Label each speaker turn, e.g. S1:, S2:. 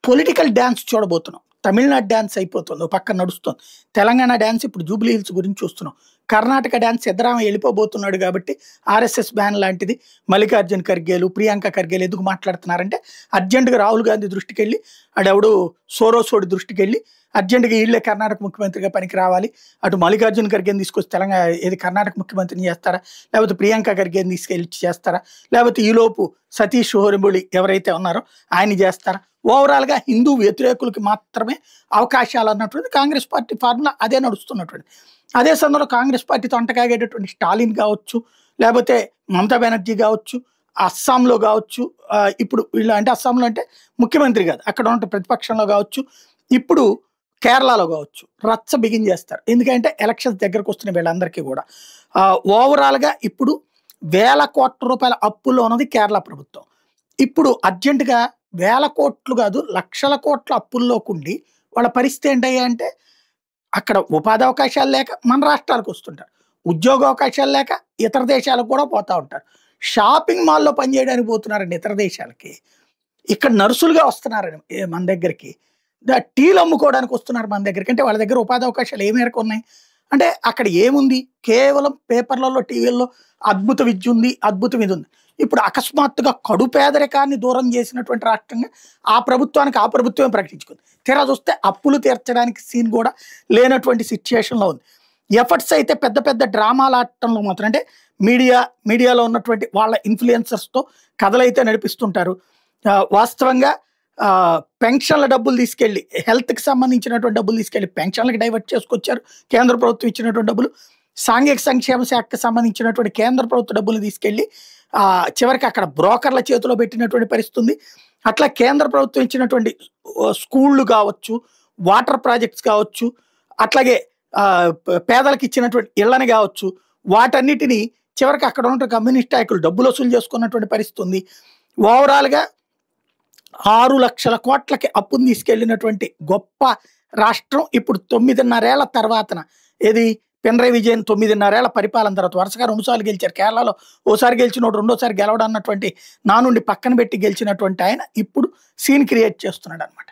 S1: Political dance చూడబోతున్నాం. Tamil Nadu dance అయిపోతుంది. ఓ పక్కన నడుస్తుంది. తెలంగాణ డాన్స్ ఇప్పుడు జూబ్లీ హిల్స్ గురించి చూస్తున్నాం. కర్ణాటక డాన్స్ సిద్ధరామయ్య వెళ్ళిపోబోతున్నాడు కాబట్టి ఆర్ఎస్ఎస్ బ్యాన్ లాంటిది మల్లికార్జున ఖర్గేలు, ప్రియాంక ఖర్గేలు ఎందుకు మాట్లాడుతున్నారంటే అర్జెంటుగా రాహుల్ గాంధీ దృష్టికి వెళ్ళి ఆడెవడు సోరోసోడి దృష్టికి వెళ్ళి అర్జెంటుగా వీళ్ళే కర్ణాటక ముఖ్యమంత్రిగా పనికి రావాలి. అటు మల్లికార్జున ఖర్గేని తీసుకొచ్చి తెలంగాణ ఏది కర్ణాటక ముఖ్యమంత్రిని చేస్తారా, లేకపోతే ప్రియాంక ఖర్గేని తీసుకెళ్ళి చేస్తారా, లేకపోతే ఈలోపు సతీష్ హోరిబుళి ఎవరైతే ఉన్నారో ఆయన చేస్తారా. ఓవరాల్గా హిందూ వ్యతిరేకులకి మాత్రమే అవకాశాలు అన్నటువంటి కాంగ్రెస్ పార్టీ ఫార్ములా అదే నడుస్తున్నటువంటి. అదే సమయంలో కాంగ్రెస్ పార్టీతో అంటకాగేటటువంటి స్టాలిన్ కావచ్చు, లేకపోతే మమతా బెనర్జీ కావచ్చు, అస్సాంలో కావచ్చు, ఇప్పుడు వీళ్ళు అంటే అస్సాంలో అంటే ముఖ్యమంత్రి కాదు అక్కడ ఉన్న ప్రతిపక్షంలో కావచ్చు, ఇప్పుడు కేరళలో కావచ్చు రచ్చ బిగిన్ చేస్తారు. ఎందుకంటే ఎలక్షన్స్ దగ్గరకు వస్తున్న వీళ్ళందరికీ కూడా ఓవరాల్గా ఇప్పుడు వేల కోట్ల రూపాయల అప్పుల్లో ఉన్నది కేరళ ప్రభుత్వం. ఇప్పుడు అర్జెంటుగా వేల కోట్లు కాదు లక్షల కోట్ల అప్పుల్లోకుండి వాళ్ళ పరిస్థితి ఏంటయ్యా అంటే అక్కడ ఉపాధి అవకాశాలు లేక మన రాష్ట్రాలకు వస్తుంటారు, ఉద్యోగ అవకాశాలు లేక ఇతర దేశాలకు కూడా పోతూ ఉంటారు. షాపింగ్ మాల్లో పనిచేయడానికి పోతున్నారండి ఇతర దేశాలకి, ఇక్కడ నర్సులుగా వస్తున్నారని మన దగ్గరికి, టీలు అమ్ముకోవడానికి వస్తున్నారు మన దగ్గరికి. అంటే వాళ్ళ దగ్గర ఉపాధి అవకాశాలు ఏ మేరకు ఉన్నాయి అంటే అక్కడ ఏముంది, కేవలం పేపర్లలో టీవీల్లో అద్భుత విద్య ఉంది, అద్భుతం ఇది ఉంది. ఇప్పుడు అకస్మాత్తుగా కడు పేదరికాన్ని దూరం చేసినటువంటి రాష్ట్రంగా ఆ ప్రభుత్వానికి ఆ ప్రభుత్వమే ప్రకటించుకుంది. తీరా చూస్తే అప్పులు తీర్చడానికి సీన్ కూడా లేనటువంటి సిచ్యుయేషన్లో ఉంది. ఎఫర్ట్స్ అయితే పెద్ద పెద్ద డ్రామాలు ఆడటంలో మాత్రం అంటే మీడియాలో ఉన్నటువంటి వాళ్ళ ఇన్ఫ్లుయెన్సర్స్తో కథలైతే నడిపిస్తుంటారు. వాస్తవంగా పెన్షన్ల డబ్బులు తీసుకెళ్ళి హెల్త్కి సంబంధించినటువంటి డబ్బులు తీసుకెళ్ళి పెన్షన్లకు డైవర్ట్ చేసుకొచ్చారు. కేంద్ర ప్రభుత్వం ఇచ్చినటువంటి డబ్బులు సాంఘిక సంక్షేమ శాఖకు సంబంధించినటువంటి కేంద్ర ప్రభుత్వ డబ్బులు తీసుకెళ్ళి చివరికి అక్కడ బ్రోకర్ల చేతిలో పెట్టినటువంటి పరిస్థితి ఉంది. అట్లా కేంద్ర ప్రభుత్వం ఇచ్చినటువంటి స్కూళ్ళు కావచ్చు, వాటర్ ప్రాజెక్ట్స్ కావచ్చు, అట్లాగే పేదలకు ఇచ్చినటువంటి ఇళ్ళని కావచ్చు, వాటన్నిటినీ చివరికి అక్కడ ఉన్న కమ్యూనిస్ట్ నాయకులు డబ్బులు వసూలు చేసుకున్నటువంటి పరిస్థితి ఉంది. ఓవరాల్గా 6 లక్షల కోట్లకి అప్పును తీసుకెళ్ళినటువంటి గొప్ప రాష్ట్రం ఇప్పుడు 9.5 ఏళ్ల తర్వాతన ఏది పినరయ్ విజయన్ 9.5 ఏళ్ల పరిపాలన తర్వాత వరుసగా 2 సార్లు గెలిచారు. కేరళలో ఓసారి గెలిచినోడు రెండోసారి గెలవడం అన్నటువంటి నా నుండి పక్కన పెట్టి గెలిచినటువంటి ఆయన ఇప్పుడు సీన్ క్రియేట్ చేస్తున్నాడు అనమాట.